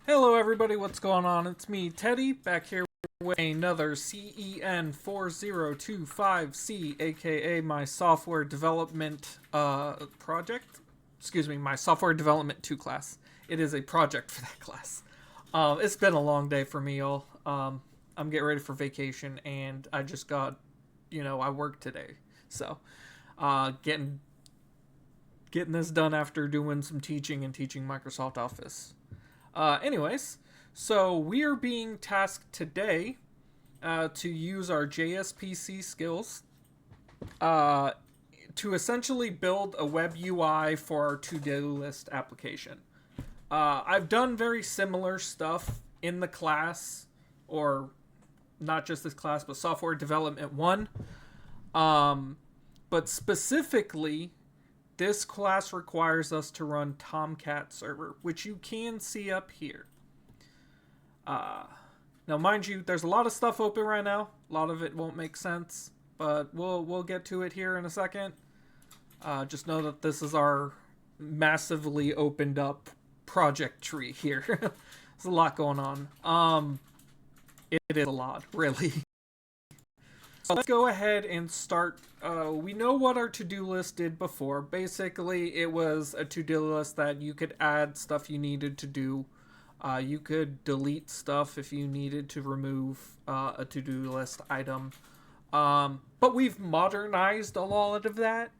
Hello everybody, what's going on? It's me, Teddy, back here with another CEN-4025C, aka my software development project. Excuse me, my software development 2 class. It is a project for that class. It's been a long day for me, y'all. I'm getting ready for vacation, and I just got, I worked today. So, getting this done after doing some teaching and teaching Microsoft Office. Anyways, so we are being tasked today to use our JSPC skills to essentially build a web UI for our to-do list application. I've done very similar stuff in the class, or not just this class, but Software Development 1. But specifically, this class requires us to run Tomcat server, which you can see up here. Now, mind you, there's a lot of stuff open right now. A lot of it won't make sense, but we'll get to it here in a second. Just know that this is our massively opened up project tree here. There's a lot going on. It is a lot, really. So let's go ahead and start. We know what our to-do list did before. Basically, it was a to-do list that you could add stuff you needed to do. You could delete stuff if you needed to remove a to-do list item. But we've modernized a lot of that.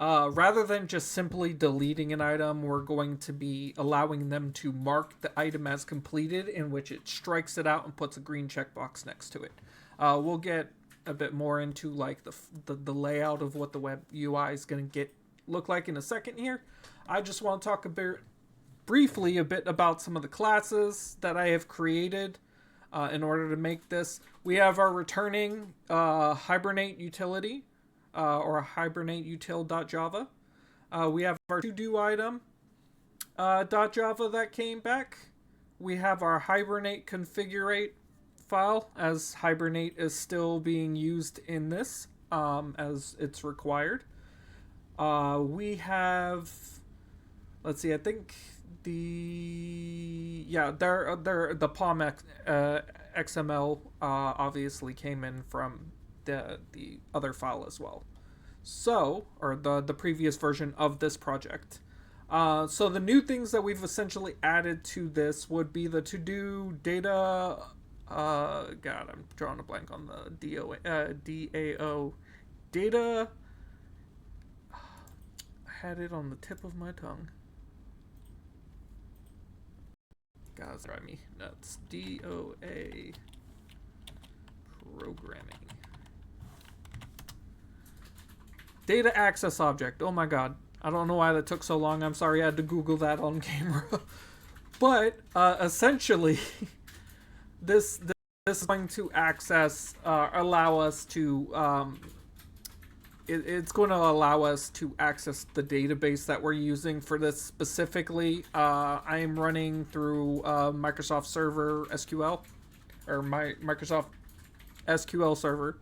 Rather than just simply deleting an item, we're going to be allowing them to mark the item as completed, in which it strikes it out and puts a green checkbox next to it. We'll get a bit more into like the layout of what the web UI is going to look like in a second here. I just want to talk briefly a bit about some of the classes that I have created in order to make this. We have our returning Hibernate utility or Hibernate util.java. We have our to-do item .java that came back. We have our Hibernate configurate file, as Hibernate is still being used in this as it's required. We have, let's see, I think the POM XML obviously came in from the other file as well. So, or the previous version of this project. So the new things that we've essentially added to this would be the to-do data. God, I'm drawing a blank on the DAO data. I had it on the tip of my tongue. God, it's driving me nuts. DOA programming. Data access object. Oh my god. I don't know why that took so long. I'm sorry I had to Google that on camera. But essentially, this is going to allow us to it's going to allow us to access the database that we're using for this specifically. I am running through Microsoft Server SQL, or my Microsoft SQL Server.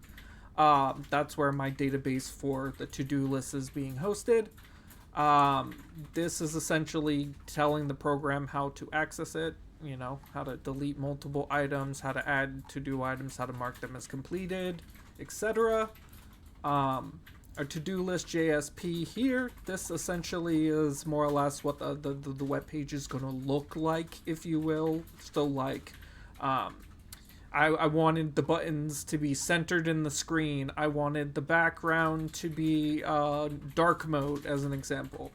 That's where my database for the to-do list is being hosted. This is essentially telling the program how to access it, how to delete multiple items, how to add to-do items, how to mark them as completed, etc. Our to-do list JSP here, this essentially is more or less what the web page is going to look like, if you will. So like, I wanted the buttons to be centered in the screen. I wanted the background to be dark mode, as an example.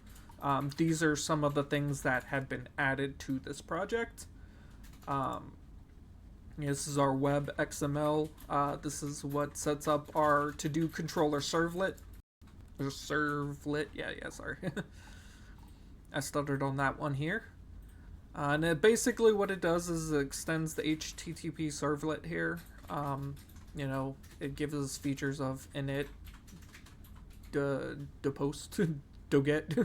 These are some of the things that have been added to this project. This is our web XML. This is what sets up our to-do controller servlet. Sorry. I stuttered on that one here. And basically what it does is it extends the HTTP servlet here. It gives us features of init, post, get,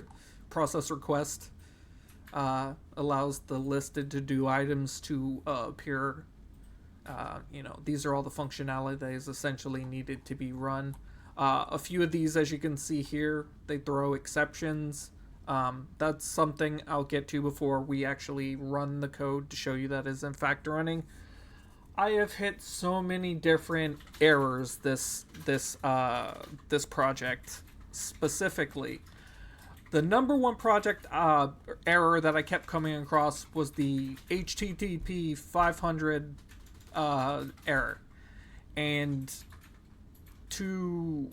process request. Allows the listed to-do items to appear. These are all the functionality that is essentially needed to be run. A few of these, as you can see here, they throw exceptions. That's something I'll get to before we actually run the code to show you that is in fact running. I have hit so many different errors this project specifically. The number one project error that I kept coming across was the HTTP 500 error, and to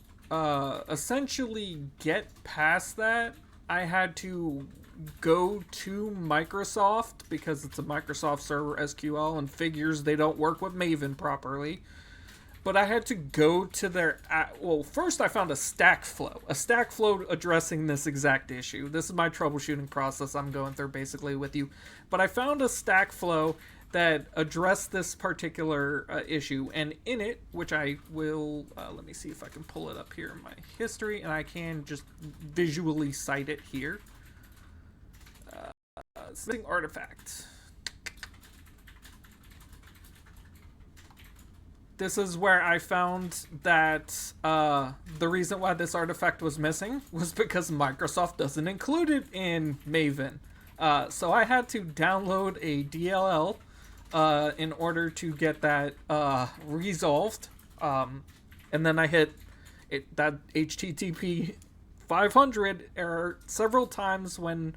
essentially get past that, I had to go to Microsoft because it's a Microsoft Server SQL and figures they don't work with Maven properly. But I had to go to their... Well, first I found a stack flow addressing this exact issue. This is my troubleshooting process I'm going through basically with you. But I found a stack flow that addressed this particular issue. And in it, which I will... let me see if I can pull it up here in my history. And I can just visually cite it here. Missing artifact. This is where I found that the reason why this artifact was missing was because Microsoft doesn't include it in Maven. So I had to download a DLL in order to get that resolved. And then I hit that HTTP 500 error several times when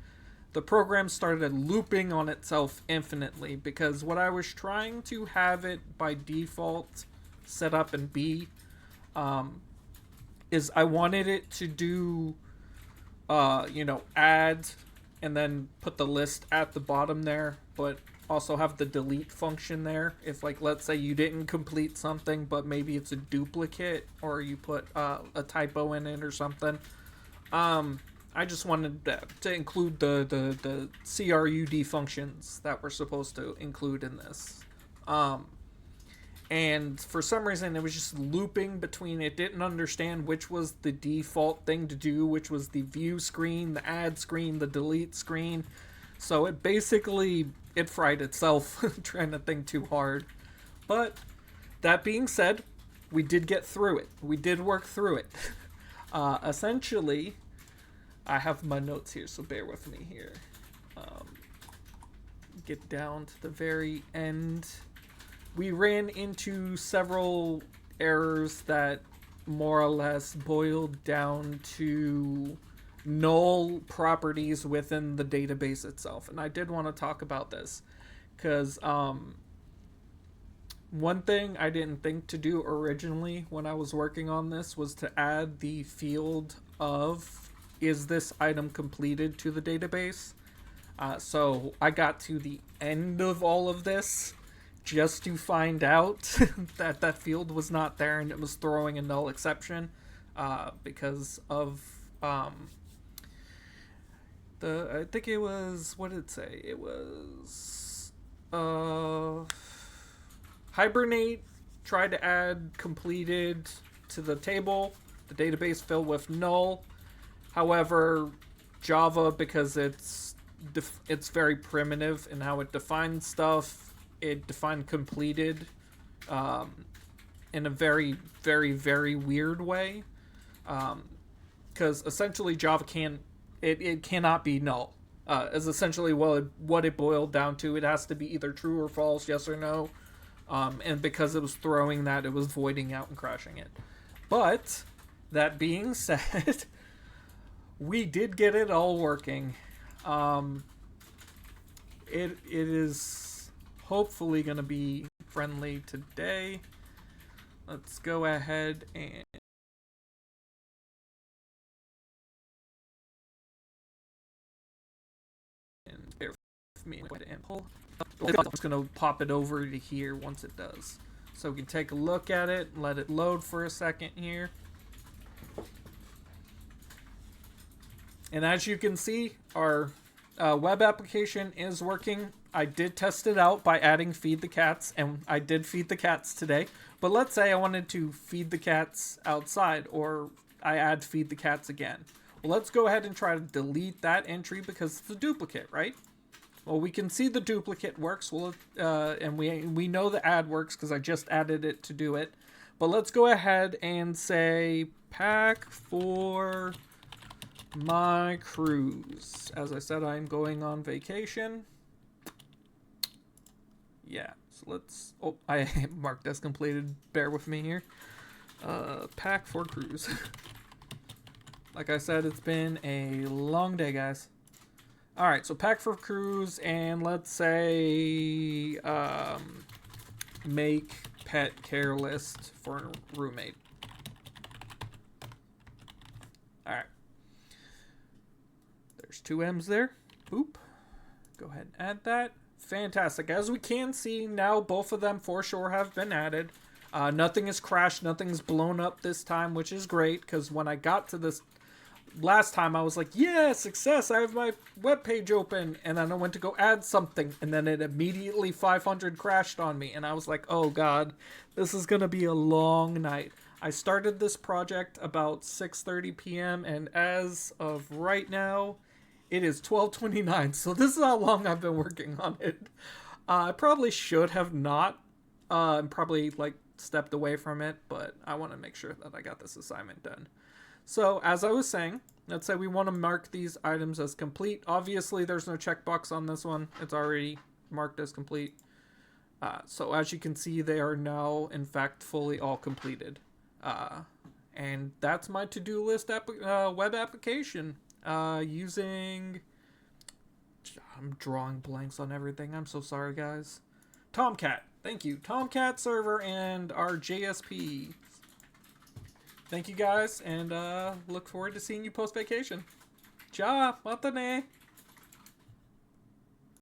the program started looping on itself infinitely, because what I was trying to have it by default set up and be is I wanted it to do add and then put the list at the bottom there, but also have the delete function there if, like, let's say you didn't complete something but maybe it's a duplicate or you put a typo in it or something. I just wanted to include the CRUD functions that we're supposed to include in this. And for some reason, it was just looping between, it didn't understand which was the default thing to do, which was the view screen, the add screen, the delete screen. So it basically, it fried itself trying to think too hard. But that being said, we did get through it. We did work through it. Essentially... I have my notes here, so bear with me here. Get down to the very end. We ran into several errors that more or less boiled down to null properties within the database itself. And I did want to talk about this because one thing I didn't think to do originally when I was working on this was to add the field of is this item completed to the database. So I got to the end of all of this just to find out that that field was not there and it was throwing a null exception because of I think it was, what did it say? It was Hibernate tried to add completed to the table, the database filled with null. However, Java, because it's very primitive in how it defines stuff, it defined completed in a very, very, very weird way. Because essentially Java cannot be null. Is essentially what it boiled down to. It has to be either true or false, yes or no. And because it was throwing that, it was voiding out and crashing it. But, that being said... we did get it all working. It is hopefully going to be friendly today. Let's go ahead and bear with me and pull. I'm just going to pop it over to here once it does. So we can take a look at it and let it load for a second here. And as you can see, our web application is working. I did test it out by adding feed the cats, and I did feed the cats today. But let's say I wanted to feed the cats outside, or I add feed the cats again. Well, let's go ahead and try to delete that entry because it's a duplicate, right? Well, we can see the duplicate works, and we know the add works because I just added it to do it. But let's go ahead and say pack for my cruise. As I said, I'm going on vacation. Yeah, so let's... Oh, I marked as completed. Bear with me here. Pack for cruise. Like I said, it's been a long day, guys. Alright, so pack for cruise, and let's say... make pet care list for a roommate. Alright. There's 2 M's there. Boop. Go ahead and add that. Fantastic. As we can see, now both of them for sure have been added. Nothing has crashed. Nothing's blown up this time, which is great, because when I got to this last time, I was like, yeah, success. I have my web page open. And then I went to go add something, and then it immediately 500 crashed on me. And I was like, oh, God, this is going to be a long night. I started this project about 6:30 p.m. and as of right now, it is 12:29. So this is how long I've been working on it. I probably should have not, probably like stepped away from it, but I want to make sure that I got this assignment done. So as I was saying, let's say we want to mark these items as complete. Obviously, there's no checkbox on this one. It's already marked as complete. So as you can see, they are now, in fact, fully all completed. And that's my to-do list web application using... I'm drawing blanks on everything. I'm so sorry, guys. Tomcat. Thank you. Tomcat server and our JSP. Thank you, guys, and look forward to seeing you post-vacation. Ja, matane!